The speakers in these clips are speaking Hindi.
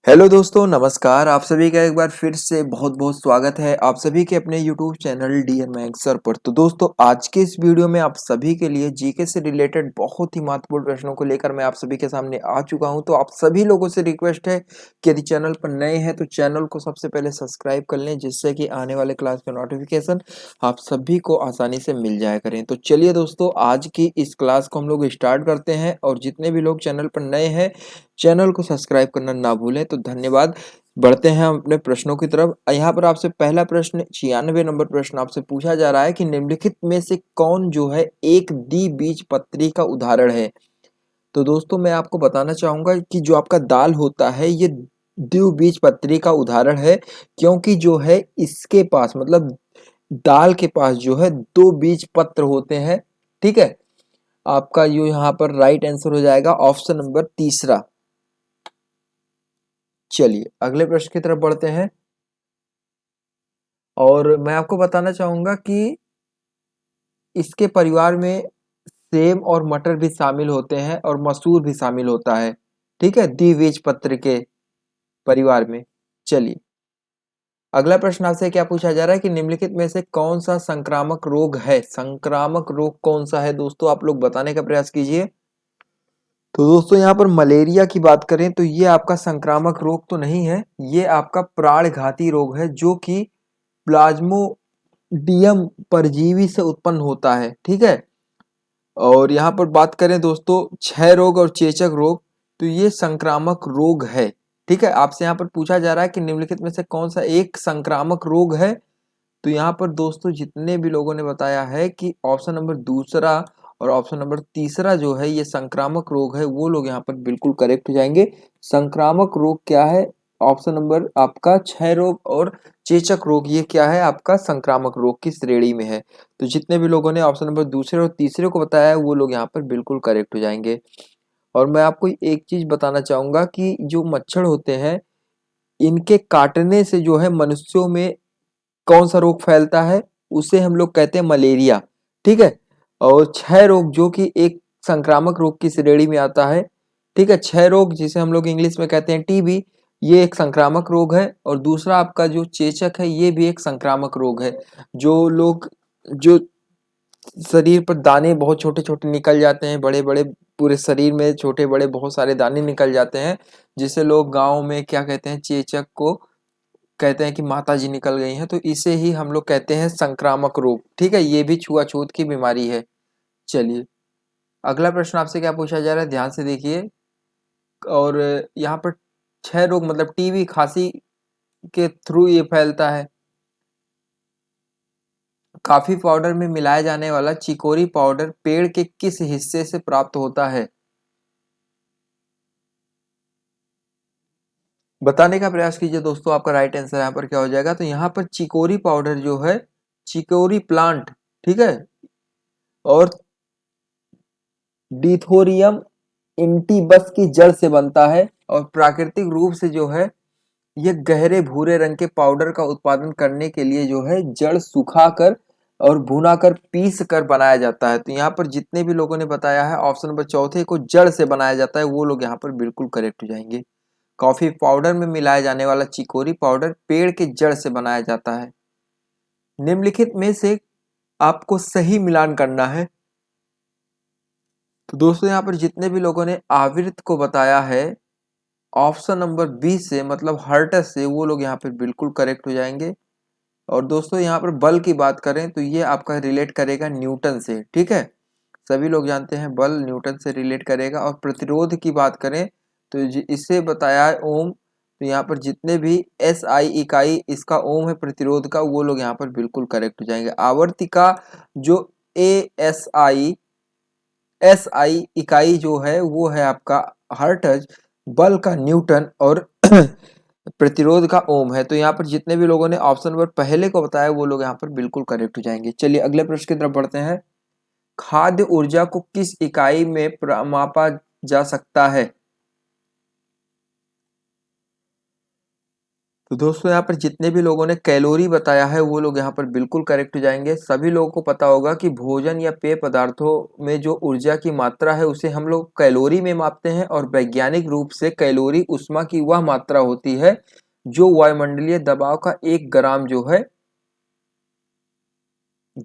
हेलो दोस्तों, नमस्कार। आप सभी का एक बार फिर से बहुत बहुत स्वागत है आप सभी के अपने YouTube channel DN maths sir पर। तो दोस्तों, आज के इस वीडियो में आप सभी के लिए जीके से रिलेटेड बहुत ही महत्वपूर्ण प्रश्नों को लेकर मैं आप सभी के सामने आ चुका हूं। तो आप सभी लोगों से रिक्वेस्ट है कि यदि चैनल पर नए हैं तो चैनल को सबसे पहले सब्सक्राइब कर लें, जिससे कि आने वाले क्लास का नोटिफिकेशन आप सभी को आसानी से मिल जाया करें। तो चलिए दोस्तों, आज की इस क्लास को हम लोग स्टार्ट करते हैं। और जितने भी लोग चैनल पर नए हैं, चैनल को सब्सक्राइब करना ना भूलें। तो धन्यवाद। बढ़ते हैं हम अपने प्रश्नों की तरफ। यहाँ पर आपसे पहला प्रश्न 96 नंबर प्रश्न आपसे पूछा जा रहा है कि निम्नलिखित में से कौन जो है एक द्विबीजपत्री का उदाहरण है। तो दोस्तों, मैं आपको बताना चाहूंगा कि जो आपका दाल होता है ये द्विबीजपत्री का उदाहरण है, क्योंकि जो है इसके पास मतलब दाल के पास जो है दो बीज पत्र होते हैं। ठीक है, आपका यो यहाँ पर राइट आंसर हो जाएगा ऑप्शन नंबर तीसरा। चलिए अगले प्रश्न की तरफ बढ़ते हैं। और मैं आपको बताना चाहूंगा कि इसके परिवार में सेम और मटर भी शामिल होते हैं और मसूर भी शामिल होता है। ठीक है, द्विबीजपत्री के परिवार में। चलिए अगला प्रश्न आपसे क्या पूछा जा रहा है कि निम्नलिखित में से कौन सा संक्रामक रोग है। संक्रामक रोग कौन सा है दोस्तों, आप लोग बताने का प्रयास कीजिए। तो दोस्तों, यहाँ पर मलेरिया की बात करें तो ये आपका संक्रामक रोग तो नहीं है, ये आपका प्राणघाती रोग है जो कि प्लाज्मोडियम परजीवी से उत्पन्न होता है। ठीक है, और यहाँ पर बात करें दोस्तों क्षय रोग और चेचक रोग, तो ये संक्रामक रोग है। ठीक है, आपसे यहाँ पर पूछा जा रहा है कि निम्नलिखित में से कौन सा एक संक्रामक रोग है। तो यहाँ पर दोस्तों जितने भी लोगों ने बताया है कि ऑप्शन नंबर दूसरा और ऑप्शन नंबर तीसरा जो है ये संक्रामक रोग है, वो लोग यहाँ पर बिल्कुल करेक्ट हो जाएंगे। संक्रामक रोग क्या है, ऑप्शन नंबर आपका क्षय रोग और चेचक रोग, ये क्या है आपका संक्रामक रोग की श्रेणी में है। तो जितने भी लोगों ने ऑप्शन नंबर दूसरे और तीसरे को बताया है वो लोग यहाँ पर बिल्कुल करेक्ट हो जाएंगे। और मैं आपको एक चीज बताना चाहूंगा कि जो मच्छर होते हैं इनके काटने से जो है मनुष्यों में कौन सा रोग फैलता है, उसे हम लोग कहते हैं मलेरिया। ठीक है, और क्षय रोग जो कि एक संक्रामक रोग की श्रेणी में आता है। ठीक है, क्षय रोग जिसे हम लोग इंग्लिश में कहते हैं टीबी, ये एक संक्रामक रोग है। और दूसरा आपका जो चेचक है ये भी एक संक्रामक रोग है। जो लोग जो शरीर पर दाने बहुत छोटे छोटे निकल जाते हैं, बड़े बड़े पूरे शरीर में छोटे बड़े बहुत सारे दाने निकल जाते हैं, जिसे लोग गाँव में क्या कहते हैं, चेचक को कहते हैं कि माता जी निकल गई हैं, तो इसे ही हम लोग कहते हैं संक्रामक रोग। ठीक है, ये भी छुआछूत की बीमारी है। चलिए अगला प्रश्न आपसे क्या पूछा जा रहा है, ध्यान से देखिए। और यहाँ पर क्षय रोग मतलब टीबी खांसी के थ्रू ये फैलता है। कॉफी पाउडर में मिलाया जाने वाला चिकोरी पाउडर पेड़ के किस हिस्से से प्राप्त होता है, बताने का प्रयास कीजिए दोस्तों। आपका राइट आंसर यहाँ पर क्या हो जाएगा, तो यहाँ पर चिकोरी पाउडर जो है चिकोरी प्लांट, ठीक है, और डिथोरियम इंटीबस की जड़ से बनता है। और प्राकृतिक रूप से जो है यह गहरे भूरे रंग के पाउडर का उत्पादन करने के लिए जो है जड़ सुखाकर और भुनाकर पीस कर बनाया जाता है। तो यहाँ पर जितने भी लोगों ने बताया है ऑप्शन नंबर चौथे को जड़ से बनाया जाता है, वो लोग यहाँ पर बिल्कुल करेक्ट हो जाएंगे। कॉफी पाउडर में मिलाया जाने वाला चिकोरी पाउडर पेड़ के जड़ से बनाया जाता है। निम्नलिखित में से आपको सही मिलान करना है। तो दोस्तों, यहाँ पर जितने भी लोगों ने आवृत को बताया है ऑप्शन नंबर बी से मतलब हर्टस से, वो लोग यहाँ पर बिल्कुल करेक्ट हो जाएंगे। और दोस्तों यहाँ पर बल की बात करें तो ये आपका रिलेट करेगा न्यूटन से। ठीक है, सभी लोग जानते हैं बल न्यूटन से रिलेट करेगा। और प्रतिरोध की बात करें तो इसे बताया है ओम। तो यहाँ पर जितने भी एस आई इकाई इसका ओम है प्रतिरोध का, वो लोग यहाँ पर बिल्कुल करेक्ट हो जाएंगे। आवर्तिका जो एस आई इकाई जो है वो है आपका हर्ट्ज, बल का न्यूटन और प्रतिरोध का ओम है। तो यहाँ पर जितने भी लोगों ने ऑप्शन नंबर पहले को बताया वो लोग यहाँ पर बिल्कुल करेक्ट हो जाएंगे। चलिए अगले प्रश्न की तरफ बढ़ते हैं। खाद्य ऊर्जा को किस इकाई में मापा जा सकता है। तो दोस्तों यहाँ पर जितने भी लोगों ने कैलोरी बताया है वो लोग यहाँ पर बिल्कुल करेक्ट हो जाएंगे। सभी लोगों को पता होगा कि भोजन या पेय पदार्थों में जो ऊर्जा की मात्रा है उसे हम लोग कैलोरी में मापते हैं, और वैज्ञानिक रूप से कैलोरी ऊष्मा की वह मात्रा होती है जो वायुमंडलीय दबाव का 1 ग्राम जो है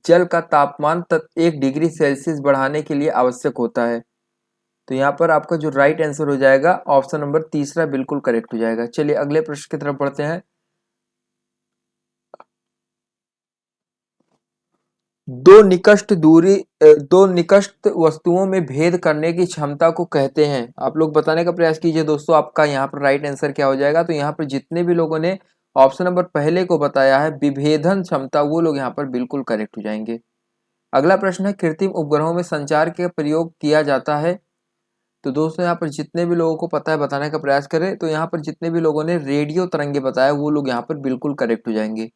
जल का तापमान 1 डिग्री सेल्सियस बढ़ाने के लिए आवश्यक होता है। तो यहाँ पर आपका जो राइट आंसर हो जाएगा ऑप्शन नंबर तीसरा बिल्कुल करेक्ट हो जाएगा। चलिए अगले प्रश्न की तरफ बढ़ते हैं। दो निकष्ट वस्तुओं में भेद करने की क्षमता को कहते हैं। आप लोग बताने का प्रयास कीजिए दोस्तों, आपका यहाँ पर राइट आंसर क्या हो जाएगा। तो यहाँ पर जितने भी लोगों ने ऑप्शन नंबर पहले को बताया है विभेदन क्षमता, वो लोग यहाँ पर बिल्कुल करेक्ट हो जाएंगे। अगला प्रश्न है, कृत्रिम उपग्रहों में संचार के प्रयोग किया जाता है। तो दोस्तों यहाँ पर जितने भी लोगों को पता है बताने का प्रयास करें। तो यहाँ पर जितने भी लोगों ने रेडियो तरंगे बताया वो लोग यहाँ पर बिल्कुल करेक्ट हो जाएंगे।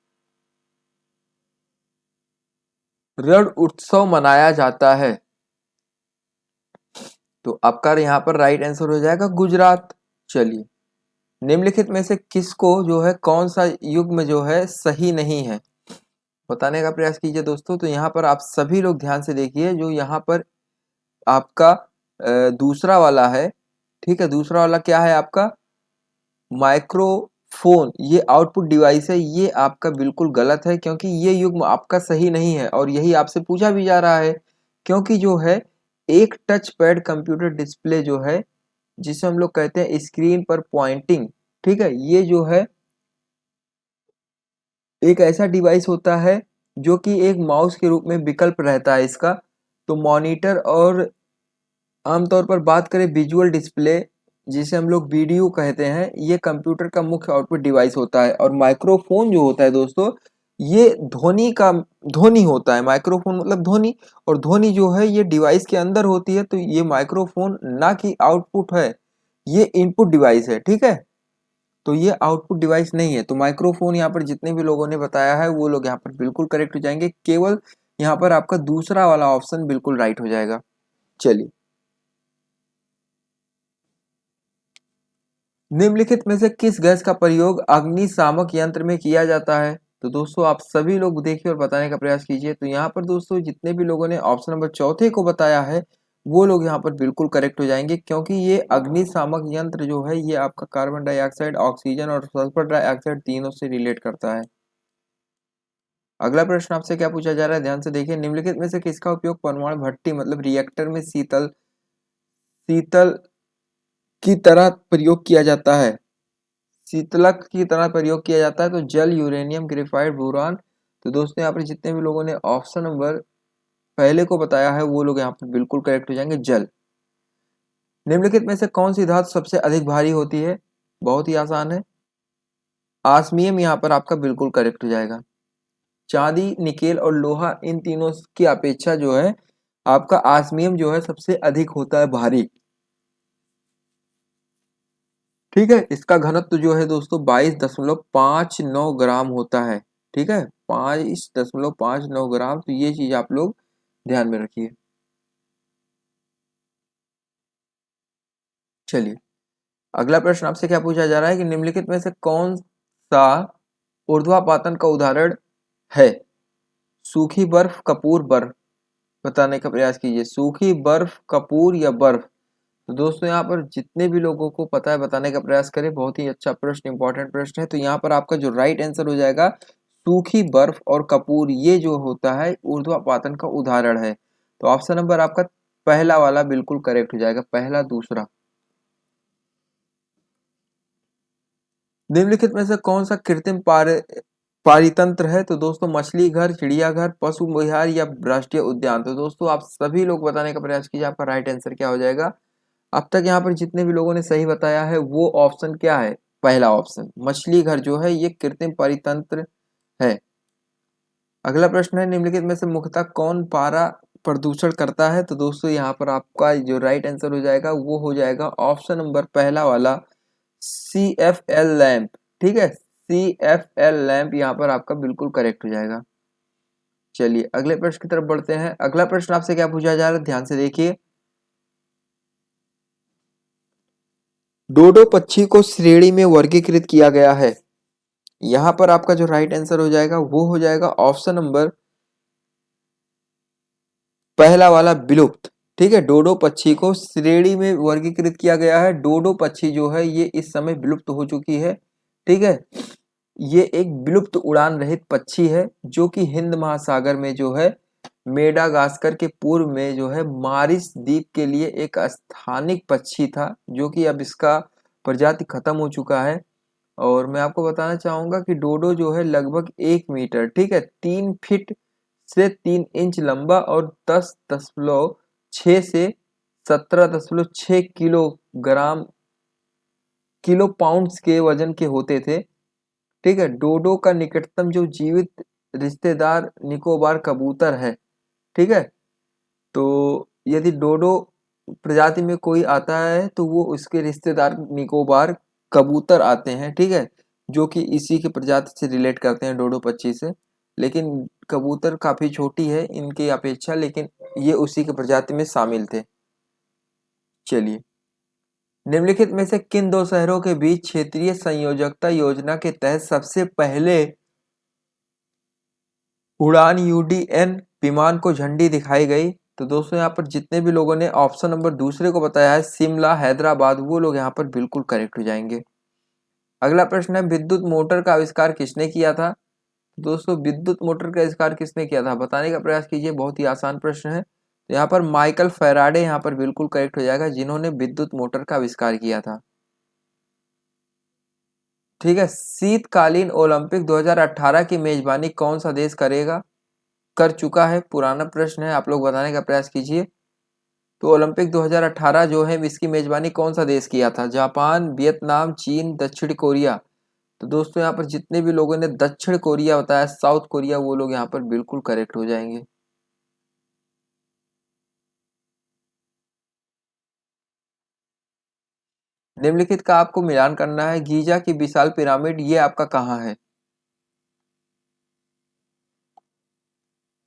रण उत्सव मनाया जाता है, तो आपका यहाँ पर राइट आंसर हो जाएगा गुजरात। चलिए, निम्नलिखित में से किसको जो है कौन सा युग्म जो है सही नहीं है, बताने का प्रयास कीजिए दोस्तों। तो यहाँ पर आप सभी लोग ध्यान से देखिए, जो यहाँ पर आपका दूसरा वाला है, ठीक है, दूसरा वाला क्या है आपका माइक्रोफोन, ये आउटपुट डिवाइस है, ये आपका बिल्कुल गलत है, क्योंकि ये युग्म आपका सही नहीं है और यही आपसे पूछा भी जा रहा है। क्योंकि जो है एक टच पैड कंप्यूटर डिस्प्ले जो है, जिसे हम लोग कहते हैं स्क्रीन पर पॉइंटिंग, ठीक है, ये जो है एक ऐसा डिवाइस होता है जो कि एक माउस के रूप में विकल्प रहता है इसका। तो मॉनिटर और आमतौर पर बात करें विजुअल डिस्प्ले, जिसे हम लोग वीडियो कहते हैं, ये कंप्यूटर का मुख्य आउटपुट डिवाइस होता है। और माइक्रोफोन जो होता है दोस्तों, ये ध्वनि होता है। माइक्रोफोन मतलब ध्वनि, और ध्वनि जो है ये डिवाइस के अंदर होती है। तो ये माइक्रोफोन ना कि आउटपुट है, ये इनपुट डिवाइस है, ठीक है। तो ये आउटपुट डिवाइस नहीं है। तो माइक्रोफोन यहाँ पर जितने भी लोगों ने बताया है वो लोग यहाँ पर बिल्कुल करेक्ट हो जाएंगे। केवल यहाँ पर आपका दूसरा वाला ऑप्शन बिल्कुल राइट हो जाएगा। चलिए, निम्नलिखित में से किस गैस का प्रयोग अग्निशामक यंत्र में किया जाता है। तो दोस्तों आप सभी लोग देखिए और बताने का प्रयास कीजिए। तो यहाँ पर दोस्तों जितने भी लोगों ने ऑप्शन नंबर चौथे को बताया है वो लोग यहाँ पर बिल्कुल करेक्ट हो जाएंगे, क्योंकि ये अग्निशामक यंत्र जो है ये आपका कार्बन डाइऑक्साइड, ऑक्सीजन और सल्फर डाइऑक्साइड तीनों से रिलेट करता है। अगला प्रश्न आपसे क्या पूछा जा रहा है, ध्यान से देखिए। निम्नलिखित में से किसका उपयोग परमाणु भट्टी मतलब रिएक्टर में शीतल शीतल की तरह प्रयोग किया जाता है, शीतलक की तरह प्रयोग किया जाता है। तो जल, यूरेनियम, ग्रेफाइट, बोरान। तो दोस्तों यहाँ पर जितने भी लोगों ने ऑप्शन नंबर पहले को बताया है वो लोग यहाँ पर बिल्कुल करेक्ट हो जाएंगे, जल। निम्नलिखित में से कौन सी धातु सबसे अधिक भारी होती है, बहुत ही आसान है, आसमियम यहाँ पर आपका बिल्कुल करेक्ट हो जाएगा। चांदी, निकेल और लोहा, इन तीनों की अपेक्षा जो है आपका आसमियम जो है सबसे अधिक होता है भारी, ठीक है। इसका घनत्व जो है दोस्तों 22.59 ग्राम होता है, ठीक है, 22.59 ग्राम। तो ये चीज आप लोग ध्यान में रखिए। चलिए, अगला प्रश्न आपसे क्या पूछा जा रहा है कि निम्नलिखित में से कौन सा ऊर्ध्वापातन का उदाहरण है। सूखी बर्फ, कपूर, बर्फ, बताने का प्रयास कीजिए। सूखी बर्फ, कपूर या बर्फ। तो दोस्तों यहाँ पर जितने भी लोगों को पता है बताने का प्रयास करें। बहुत ही अच्छा प्रश्न, इंपॉर्टेंट प्रश्न है। तो यहाँ पर आपका जो राइट आंसर हो जाएगा सूखी बर्फ और कपूर, ये जो होता है ऊर्ध्वापातन का उदाहरण है। तो ऑप्शन नंबर आपका पहला वाला बिल्कुल करेक्ट हो जाएगा, पहला, दूसरा। निम्नलिखित में से कौन सा कृत्रिम पारितंत्र है। तो दोस्तों मछली घर, चिड़ियाघर, पशु विहार या राष्ट्रीय उद्यान। तो दोस्तों आप सभी लोग बताने का प्रयास कीजिए, आपका राइट आंसर क्या हो जाएगा। अब तक यहाँ पर जितने भी लोगों ने सही बताया है वो ऑप्शन क्या है, पहला ऑप्शन मछली घर जो है ये कृत्रिम परितंत्र है। अगला प्रश्न है, निम्नलिखित में से मुख्यतः कौन पारा प्रदूषण करता है। तो दोस्तों यहाँ पर आपका जो राइट आंसर हो जाएगा वो हो जाएगा ऑप्शन नंबर पहला वाला CFL लैंप, ठीक है, CFL लैंप यहाँ पर आपका बिल्कुल करेक्ट हो जाएगा। चलिए अगले प्रश्न की तरफ बढ़ते हैं। अगला प्रश्न आपसे क्या पूछा जा रहा है, ध्यान से देखिए। डोडो पक्षी को श्रेणी में वर्गीकृत किया गया है। यहाँ पर आपका जो राइट आंसर हो जाएगा वो हो जाएगा ऑप्शन नंबर पहला वाला, विलुप्त। ठीक है, डोडो पक्षी को श्रेणी में वर्गीकृत किया गया है। डोडो पक्षी जो है ये इस समय विलुप्त हो चुकी है। ठीक है, ये एक विलुप्त उड़ान रहित पक्षी है जो कि हिंद महासागर में जो है मेडागास्कर के पूर्व में जो है मारिस द्वीप के लिए एक स्थानिक पक्षी था, जो कि अब इसका प्रजाति खत्म हो चुका है। और मैं आपको बताना चाहूंगा कि डोडो जो है लगभग 1 मीटर, ठीक है, 3 फीट से 3 इंच लंबा और 10.6 से 17.6 किलो पाउंड्स के वजन के होते थे। ठीक है, डोडो का निकटतम जो जीवित रिश्तेदार निकोबार कबूतर है। ठीक है, तो यदि डोडो प्रजाति में कोई आता है तो वो उसके रिश्तेदार निकोबार कबूतर आते हैं। ठीक है, जो कि इसी की प्रजाति से रिलेट करते हैं डोडो पक्षी से। लेकिन कबूतर काफी छोटी है इनकी अपेक्षा, लेकिन ये उसी की प्रजाति में शामिल थे। चलिए, निम्नलिखित में से किन दो शहरों के बीच क्षेत्रीय संयोजकता योजना के तहत सबसे पहले उड़ान यूडीएन विमान को झंडी दिखाई गई? तो दोस्तों यहाँ पर जितने भी लोगों ने ऑप्शन नंबर दूसरे को बताया है, शिमला, हैदराबाद, वो लोग यहाँ पर बिल्कुल करेक्ट हो जाएंगे। अगला प्रश्न है, विद्युत मोटर का आविष्कार किसने किया था? दोस्तों विद्युत मोटर का आविष्कार किसने किया था, बताने का प्रयास कीजिए, बहुत ही आसान प्रश्न है। तो यहाँ पर माइकल फैराडे यहाँ पर बिल्कुल करेक्ट हो जाएगा, जिन्होंने विद्युत मोटर का आविष्कार किया था। ठीक है, शीतकालीन ओलंपिक 2018 की मेजबानी कौन सा देश करेगा, कर चुका है? पुराना प्रश्न है, आप लोग बताने का प्रयास कीजिए। तो ओलंपिक 2018 जो है इसकी मेजबानी कौन सा देश किया था? जापान, वियतनाम, चीन, दक्षिण कोरिया? तो दोस्तों यहाँ पर जितने भी लोगों ने दक्षिण कोरिया बताया, साउथ कोरिया, वो लोग यहाँ पर बिल्कुल करेक्ट हो जाएंगे। निम्नलिखित का आपको मिलान करना है। गीजा की विशाल पिरामिड ये आपका कहाँ है?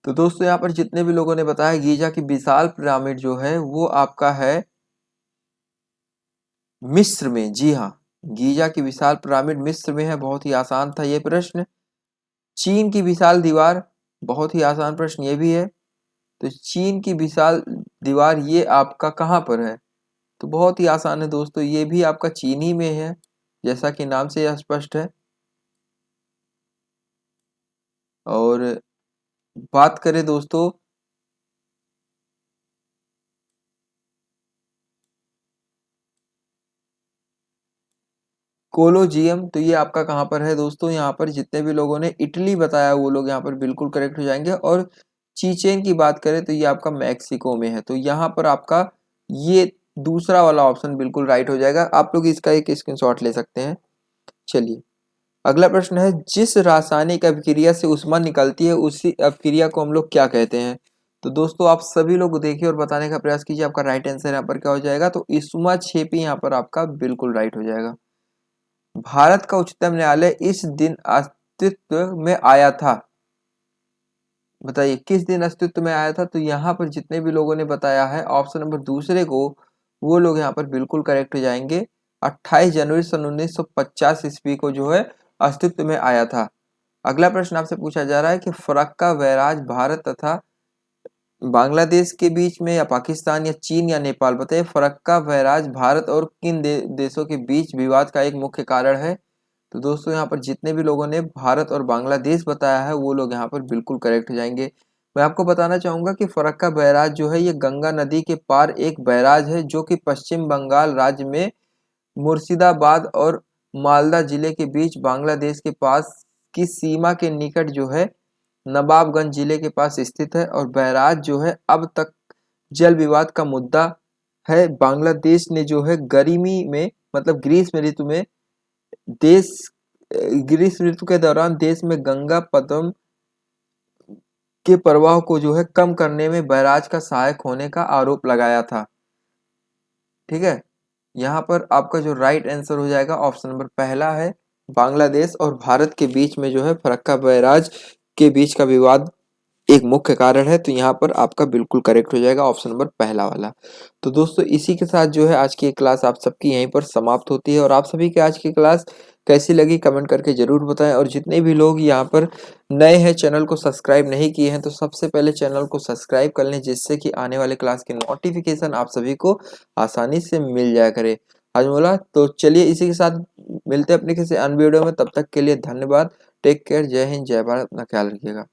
तो दोस्तों यहाँ पर जितने भी लोगों ने बताया गीजा की विशाल पिरामिड जो है वो आपका है मिस्र में। जी हाँ, गीजा की विशाल पिरामिड मिस्र में है। बहुत ही आसान था ये प्रश्न। चीन की विशाल दीवार, बहुत ही आसान प्रश्न ये भी है। तो चीन की विशाल दीवार ये आपका कहाँ पर है? तो बहुत ही आसान है दोस्तों, ये भी आपका चीन ही में है, जैसा कि नाम से यह स्पष्ट है। और बात करें दोस्तों कोलोजियम, तो ये आपका कहाँ पर है दोस्तों? यहाँ पर जितने भी लोगों ने इटली बताया वो लोग यहाँ पर बिल्कुल करेक्ट हो जाएंगे। और चीचेन की बात करें तो ये आपका मैक्सिको में है। तो यहाँ पर आपका ये दूसरा वाला ऑप्शन बिल्कुल राइट हो जाएगा। आप लोग इसका एक स्क्रीनशॉट ले सकते हैं। चलिए, अगला प्रश्न है, जिस रासायनिक अभिक्रिया से ऊष्मा निकलती है उसी अभिक्रिया को हम लोग क्या कहते हैं? तो दोस्तों आप सभी लोग देखिए और बताने का प्रयास कीजिए, आपका राइट आंसर यहाँ पर क्या हो जाएगा? तो ऊष्मा छेपी यहाँ पर आपका बिल्कुल राइट हो जाएगा। भारत का उच्चतम न्यायालय इस दिन अस्तित्व में आया था, बताइए किस दिन अस्तित्व में आया था? तो यहाँ पर जितने भी लोगों ने बताया है ऑप्शन नंबर दूसरे को, वो लोग यहाँ पर बिल्कुल करेक्ट हो जाएंगे। 28 जनवरी सन 1950 ईस्वी को जो है अस्तित्व में आया था। अगला प्रश्न आपसे पूछा जा रहा है कि फरक्का बैराज भारत तथा बांग्लादेश के बीच में, या पाकिस्तान, या चीन, या नेपाल, बताइए फरक्का बैराज भारत और किन देशों के बीच विवाद का एक मुख्य कारण है? तो दोस्तों यहाँ पर जितने भी लोगों ने भारत और बांग्लादेश बताया है वो लोग यहाँ पर बिल्कुल करेक्ट हो जाएंगे। मैं आपको बताना चाहूंगा कि फरक्का बैराज जो है ये गंगा नदी के पार एक बैराज है, जो कि पश्चिम बंगाल राज्य में मुर्शिदाबाद और मालदा जिले के बीच बांग्लादेश के पास की सीमा के निकट जो है नवाबगंज जिले के पास स्थित है। और बैराज जो है अब तक जल विवाद का मुद्दा है। बांग्लादेश ने जो है गर्मी में, मतलब ग्रीष्म ऋतु में देश ग्रीष्म ऋतु के दौरान देश में गंगा पद्म के प्रवाह को जो है कम करने में बैराज का सहायक होने का आरोप लगाया था। ठीक है, यहाँ पर आपका जो राइट आंसर हो जाएगा ऑप्शन नंबर पहला है। बांग्लादेश और भारत के बीच में जो है फरक्का बैराज के बीच का विवाद एक मुख्य कारण है, तो यहाँ पर आपका बिल्कुल करेक्ट हो जाएगा ऑप्शन नंबर पहला वाला। तो दोस्तों इसी के साथ जो है आज की क्लास आप सबकी यहीं पर समाप्त होती है और आप सभी की आज की क्लास कैसी लगी कमेंट करके जरूर बताएं। और जितने भी लोग यहाँ पर नए हैं, चैनल को सब्सक्राइब नहीं किए हैं, तो सबसे पहले चैनल को सब्सक्राइब कर लें, जिससे कि आने वाले क्लास के नोटिफिकेशन आप सभी को आसानी से मिल जाया करे। आज बोला तो चलिए इसी के साथ मिलते हैं अपने किसी अन्य वीडियो में, तब तक के लिए धन्यवाद। टेक केयर, जय हिंद, जय भारत, अपना ख्याल रखिएगा।